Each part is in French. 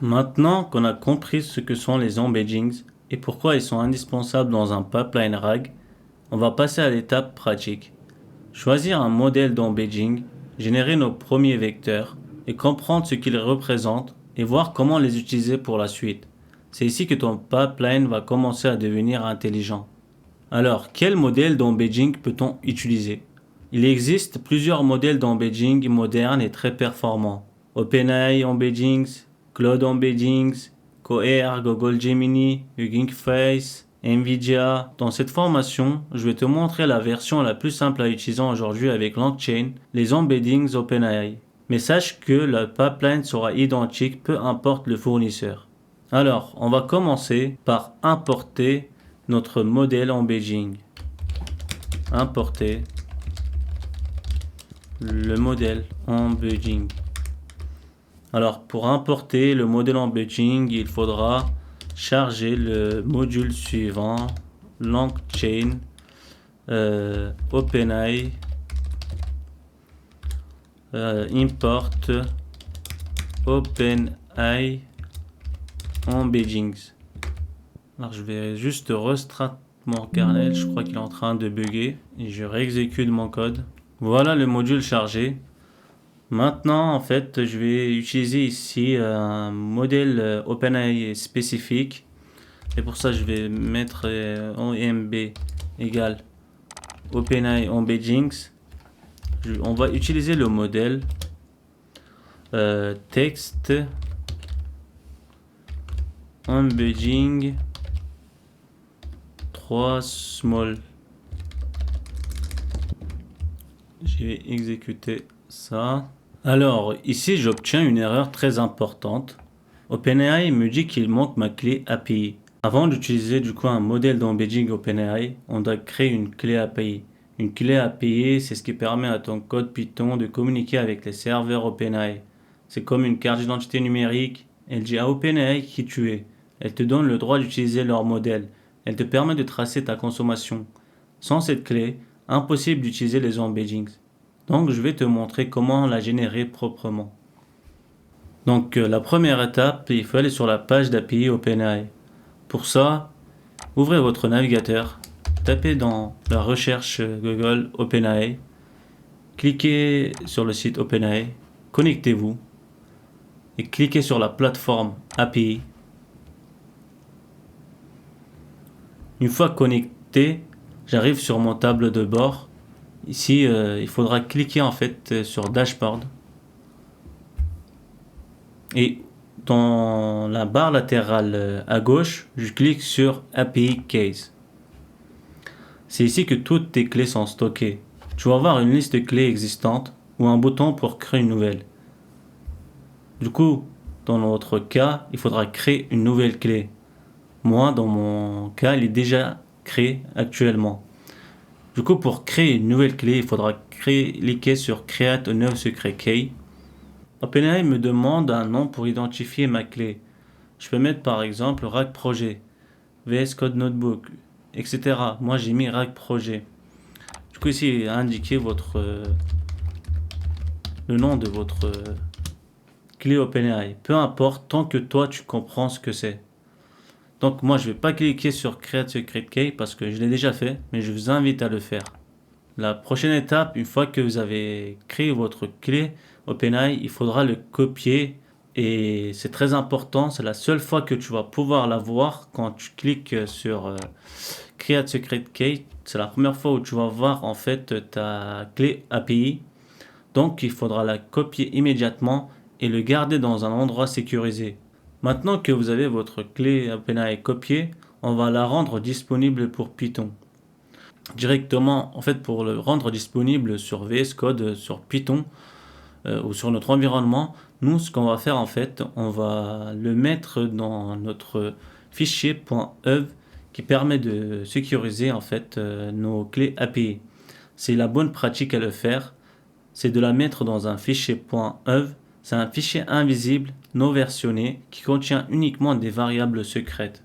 Maintenant qu'on a compris ce que sont les embeddings et pourquoi ils sont indispensables dans un pipeline RAG, on va passer à l'étape pratique. Choisir un modèle d'embedding, générer nos premiers vecteurs et comprendre ce qu'ils représentent et voir comment les utiliser pour la suite. C'est ici que ton pipeline va commencer à devenir intelligent. Alors, quel modèle d'embedding peut-on utiliser? Il existe plusieurs modèles d'embedding modernes et très performants. OpenAI Embeddings, Cloud Embeddings, Cohere, Google Gemini, Hugging Face, Nvidia. Dans cette formation, je vais te montrer la version la plus simple à utiliser aujourd'hui avec LangChain, les embeddings OpenAI. Mais sache que le pipeline sera identique peu importe le fournisseur. Alors, on va commencer par importer notre modèle embedding. Importer le modèle embedding. Alors, pour importer le modèle embedding, il faudra charger le module suivant, LangChain, OpenAI, import OpenAI embeddings. Alors, je vais juste restart mon kernel, je crois qu'il est en train de bugger et je réexécute mon code. Voilà le module chargé. Maintenant, en fait, je vais utiliser ici un modèle OpenAI spécifique. Et pour ça, je vais mettre OMB égale OpenAI Embeddings. On va utiliser le modèle text embedding 3 small. Je vais exécuter ça. Alors, ici, j'obtiens une erreur très importante. OpenAI me dit qu'il manque ma clé API. Avant d'utiliser du coup un modèle d'embedding OpenAI, on doit créer une clé API. Une clé API, c'est ce qui permet à ton code Python de communiquer avec les serveurs OpenAI. C'est comme une carte d'identité numérique. Elle dit à OpenAI qui tu es. Elle te donne le droit d'utiliser leur modèle. Elle te permet de tracer ta consommation. Sans cette clé, impossible d'utiliser les embeddings. Donc, je vais te montrer comment la générer proprement. Donc, la première étape, il faut aller sur la page d'API OpenAI. Pour ça, ouvrez votre navigateur, tapez dans la recherche Google OpenAI, cliquez sur le site OpenAI, connectez-vous et cliquez sur la plateforme API. Une fois connecté, j'arrive sur mon tableau de bord. Ici, il faudra cliquer en fait sur Dashboard. Et dans la barre latérale à gauche, je clique sur API Case. C'est ici que toutes tes clés sont stockées. Tu vas voir une liste de clés existantes ou un bouton pour créer une nouvelle. Du coup, dans notre cas, il faudra créer une nouvelle clé. Moi, dans mon cas, il est déjà créé actuellement. Du coup, pour créer une nouvelle clé, il faudra cliquer sur Create a new secret key. OpenAI me demande un nom pour identifier ma clé. Je peux mettre par exemple RAG Projet, VS Code Notebook, etc. Moi, j'ai mis RAG Projet. Du coup, ici, indiquez le nom de votre clé OpenAI. Peu importe, tant que toi, tu comprends ce que c'est. Donc moi, je ne vais pas cliquer sur Create Secret Key parce que je l'ai déjà fait, mais je vous invite à le faire. La prochaine étape, une fois que vous avez créé votre clé OpenAI, il faudra le copier et c'est très important. C'est la seule fois que tu vas pouvoir la voir quand tu cliques sur Create Secret Key. C'est la première fois où tu vas voir en fait ta clé API. Donc il faudra la copier immédiatement et le garder dans un endroit sécurisé. Maintenant que vous avez votre clé OpenAI copiée, on va la rendre disponible pour Python. Directement, en fait, pour le rendre disponible sur VS Code, sur Python ou sur notre environnement, nous, ce qu'on va faire, en fait, on va le mettre dans notre fichier .ev qui permet de sécuriser, en fait, nos clés API. C'est la bonne pratique à le faire, c'est de la mettre dans un fichier .ev. C'est un fichier invisible, non versionné, qui contient uniquement des variables secrètes.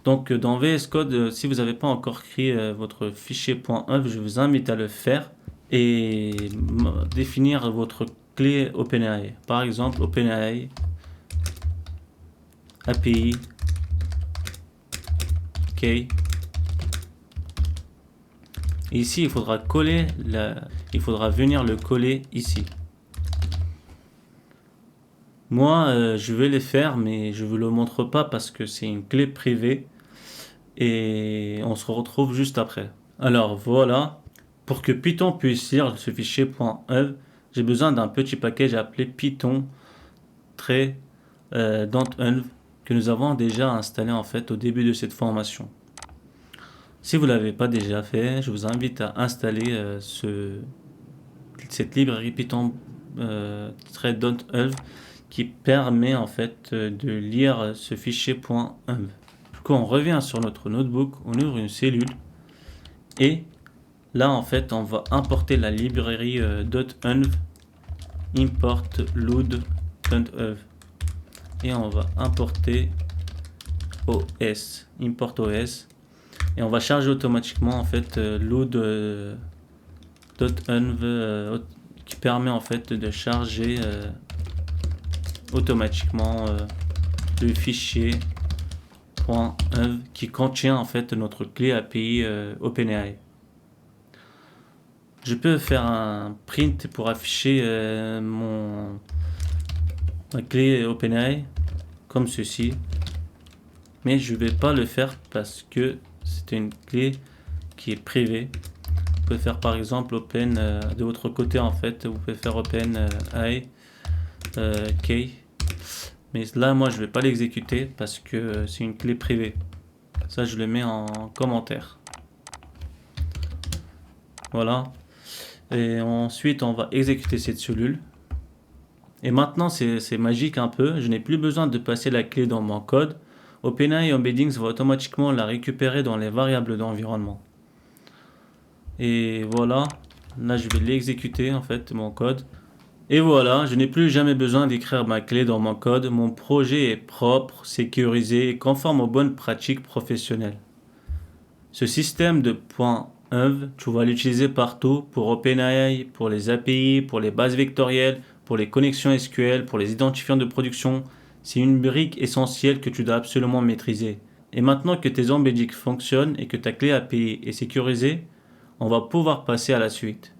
Donc dans VS Code, si vous n'avez pas encore créé votre fichier .ev, je vous invite à le faire et définir votre clé OpenAI. Par exemple, OpenAI API key. Et ici, il faudra venir le coller ici. Moi, je vais les faire, mais je ne vous le montre pas parce que c'est une clé privée. Et on se retrouve juste après. Alors voilà, pour que Python puisse lire ce fichier .env, j'ai besoin d'un petit package appelé python-env que nous avons déjà installé en fait au début de cette formation. Si vous ne l'avez pas déjà fait, je vous invite à installer cette librairie python-env qui permet en fait de lire ce fichier .env. Du coup, on revient sur notre notebook, on ouvre une cellule et là en fait on va importer la librairie .env import load.env et on va importer OS, import OS, et on va charger automatiquement en fait load.env qui permet en fait de charger automatiquement le fichier .env qui contient en fait notre clé API OpenAI. Je peux faire un print pour afficher ma clé OpenAI comme ceci, mais je vais pas le faire parce que c'est une clé qui est privée. Vous pouvez faire par exemple open de votre côté en fait, vous pouvez faire OpenAI key, mais là moi je vais pas l'exécuter parce que c'est une clé privée. Ça je le mets en commentaire. Voilà. Et ensuite on va exécuter cette cellule. Et maintenant c'est magique un peu, je n'ai plus besoin de passer la clé dans mon code. OpenAI Embeddings va automatiquement la récupérer dans les variables d'environnement. Et voilà, là je vais l'exécuter en fait mon code. Et voilà, je n'ai plus jamais besoin d'écrire ma clé dans mon code. Mon projet est propre, sécurisé et conforme aux bonnes pratiques professionnelles. Ce système de .env, tu vas l'utiliser partout pour OpenAI, pour les API, pour les bases vectorielles, pour les connexions SQL, pour les identifiants de production. C'est une brique essentielle que tu dois absolument maîtriser. Et maintenant que tes embeddings fonctionnent et que ta clé API est sécurisée, on va pouvoir passer à la suite.